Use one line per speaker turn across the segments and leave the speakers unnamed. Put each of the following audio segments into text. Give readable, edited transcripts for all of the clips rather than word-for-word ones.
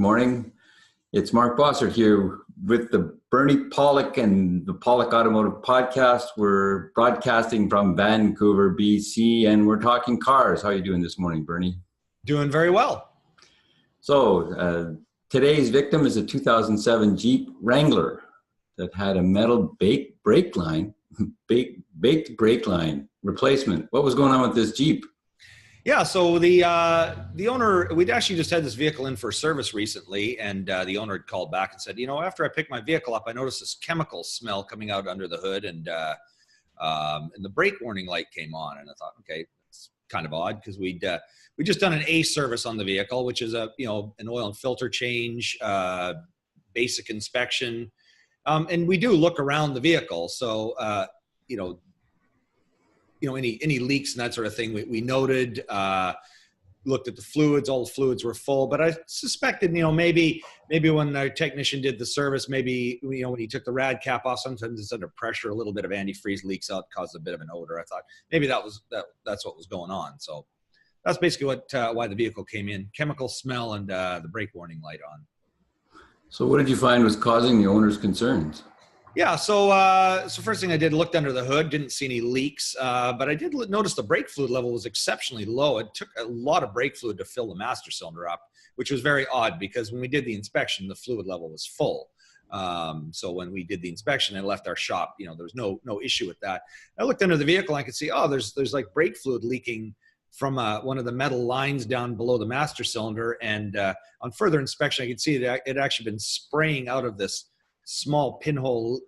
morning. It's Mark Bossert here with the Bernie Pawlik and the Pawlik Automotive podcast. We're broadcasting from Vancouver, BC, and we're talking cars. How are you doing this morning, Bernie?
Doing very well.
So today's victim is a 2007 Jeep Wrangler that had a metal baked brake line replacement. What was going on with this Jeep?
Yeah, so the owner, we'd actually just had this vehicle in for service recently, and the owner had called back and said, you know, after I picked my vehicle up, I noticed this chemical smell coming out under the hood, and the brake warning light came on, and I thought, okay, it's kind of odd because we just done an A service on the vehicle, which is an oil and filter change, basic inspection, and we do look around the vehicle, so any leaks and that sort of thing we noted, looked at the fluids, all the fluids were full, but I suspected, maybe when our technician did the service, maybe, when he took the rad cap off, sometimes it's under pressure, a little bit of antifreeze leaks out, caused a bit of an odor. I thought maybe that's what was going on. So that's basically why the vehicle came in, chemical smell and the brake warning light on.
So what did you find was causing the owner's concerns?
Yeah, so first thing I did, looked under the hood, didn't see any leaks, but I did notice the brake fluid level was exceptionally low. It took a lot of brake fluid to fill the master cylinder up, which was very odd because when we did the inspection, the fluid level was full. So when we did the inspection and left our shop, there was no issue with that. I looked under the vehicle and I could see, there's like brake fluid leaking from one of the metal lines down below the master cylinder. And on further inspection, I could see that it had actually been spraying out of this small pinhole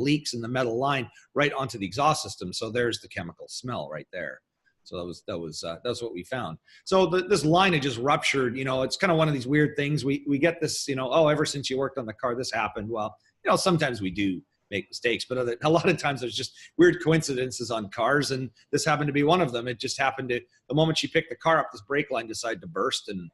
leaks in the metal line right onto the exhaust system. So there's the chemical smell right there. So that's what we found. So this line had just ruptured. It's kind of one of these weird things. We get this, ever since you worked on the car, this happened. Well, sometimes we do make mistakes, but a lot of times there's just weird coincidences on cars, and this happened to be one of them. It just happened to, the moment she picked the car up, this brake line decided to burst, and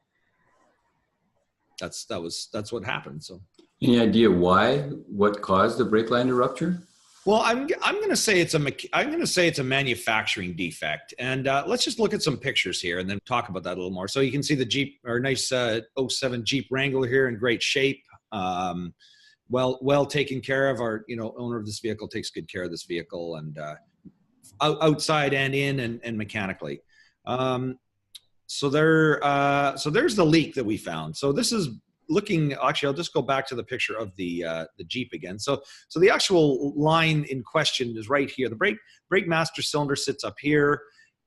that's what happened. So.
Any idea what caused the brake line to rupture?
Well, I'm going to say it's a manufacturing defect, and let's just look at some pictures here and then talk about that a little more. So you can see the Jeep, our nice 07 Jeep Wrangler here in great shape, well taken care of. Our owner of this vehicle takes good care of this vehicle, and outside and in and mechanically. So there's the leak that we found. So this is. Actually, I'll just go back to the picture of the Jeep again. So the actual line in question is right here. The brake master cylinder sits up here.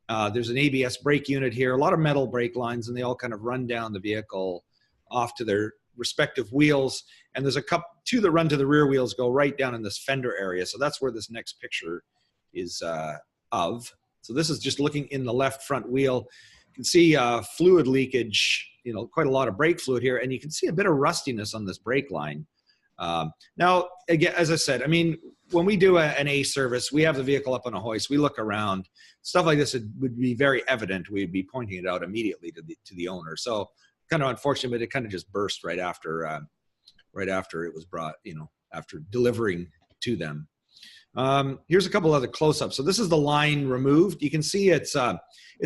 There's an ABS brake unit here, a lot of metal brake lines, and they all kind of run down the vehicle off to their respective wheels. And there's two that run to the rear wheels, go right down in this fender area. So that's where this next picture is of. So this is just looking in the left front wheel. You can see fluid leakage, quite a lot of brake fluid here, and you can see a bit of rustiness on this brake line. Now, again, as I said, when we do an A service, we have the vehicle up on a hoist, we look around, stuff like this would be very evident. We'd be pointing it out immediately to the owner. So kind of unfortunate, but it kind of just burst right after it was brought, after delivering to them. Here's a couple other close-ups. So this is the line removed. You can see it's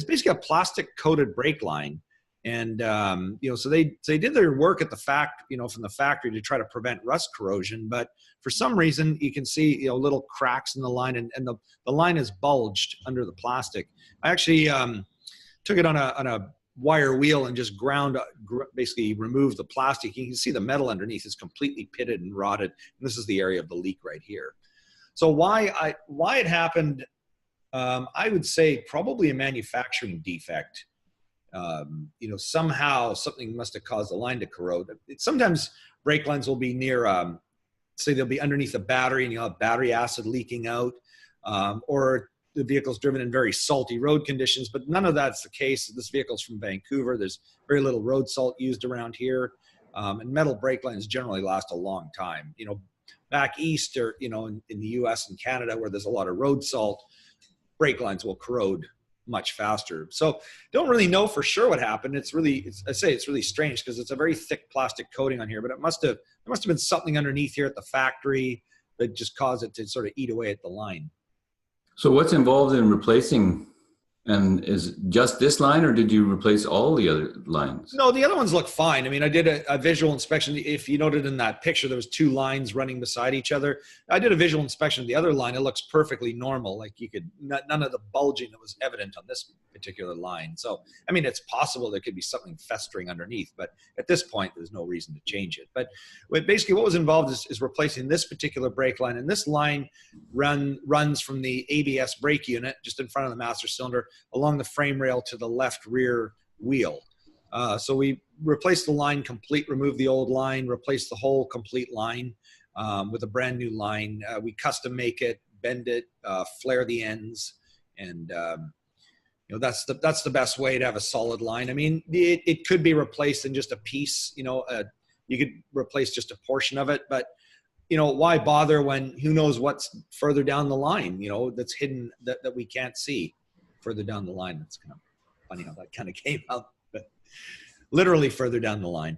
basically a plastic coated brake line. And, so they did their work at the from the factory to try to prevent rust corrosion. But for some reason, you can see, little cracks in the line, and the line is bulged under the plastic. I actually took it on a wire wheel and just basically removed the plastic. You can see the metal underneath is completely pitted and rotted. And this is the area of the leak right here. So why it happened, I would say probably a manufacturing defect. Somehow something must have caused the line to corrode. Sometimes brake lines will be near, say they'll be underneath a battery and you'll have battery acid leaking out, or the vehicle's driven in very salty road conditions, but none of that's the case. This vehicle's from Vancouver. There's very little road salt used around here. And metal brake lines generally last a long time. Back east or, in the US and Canada where there's a lot of road salt, brake lines will corrode much faster. So don't really know for sure what happened. It's really strange because it's a very thick plastic coating on here, but there must have been something underneath here at the factory that just caused it to sort of eat away at the line.
So what's involved in replacing And is just this line, or did you replace all the other lines?
No, the other ones look fine. I mean, I did a visual inspection. If you noted in that picture, there was two lines running beside each other. I did a visual inspection of the other line. It looks perfectly normal. Like you could, none of the bulging that was evident on this particular line. So, I mean, it's possible there could be something festering underneath, but at this point, there's no reason to change it. But basically what was involved is replacing this particular brake line. And this line runs from the ABS brake unit, just in front of the master cylinder, along the frame rail to the left rear wheel. So we replaced the line complete, removed the old line, replaced the whole complete line with a brand new line. We custom make it, bend it, flare the ends, and that's the best way to have a solid line. I mean, it could be replaced in just a piece. You could replace just a portion of it, but why bother when who knows what's further down the line? That's hidden that we can't see further down the line. That's kind of funny how that kind of came out, but literally further down the line.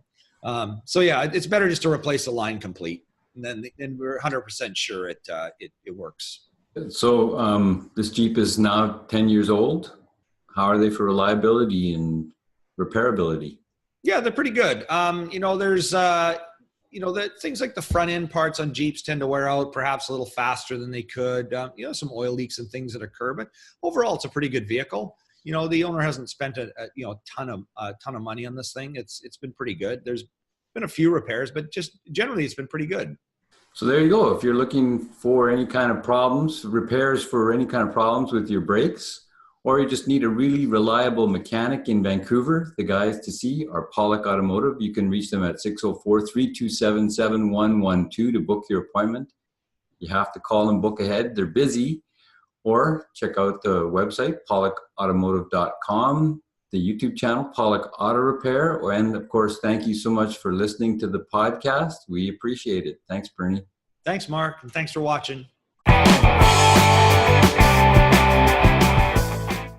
So yeah, it's better just to replace the line complete, and then we're 100% sure it works.
So this Jeep is now 10 years old. How are they for reliability and repairability?
Yeah, they're pretty good. There's the things like the front end parts on Jeeps tend to wear out perhaps a little faster than they could. Some oil leaks and things that occur, but overall it's a pretty good vehicle. The owner hasn't spent a ton of money on this thing. It's been pretty good. There's been a few repairs, but just generally it's been pretty good.
So there you go. If you're looking for any kind of problems, repairs for any kind of problems with your brakes, or you just need a really reliable mechanic in Vancouver, the guys to see are Pawlik Automotive. You can reach them at 604-327-7112 to book your appointment. You have to call and book ahead. They're busy. Or check out the website, pawlikautomotive.com, the YouTube channel, Pawlik Auto Repair. And of course, thank you so much for listening to the podcast. We appreciate it. Thanks, Bernie.
Thanks, Mark. And thanks for watching.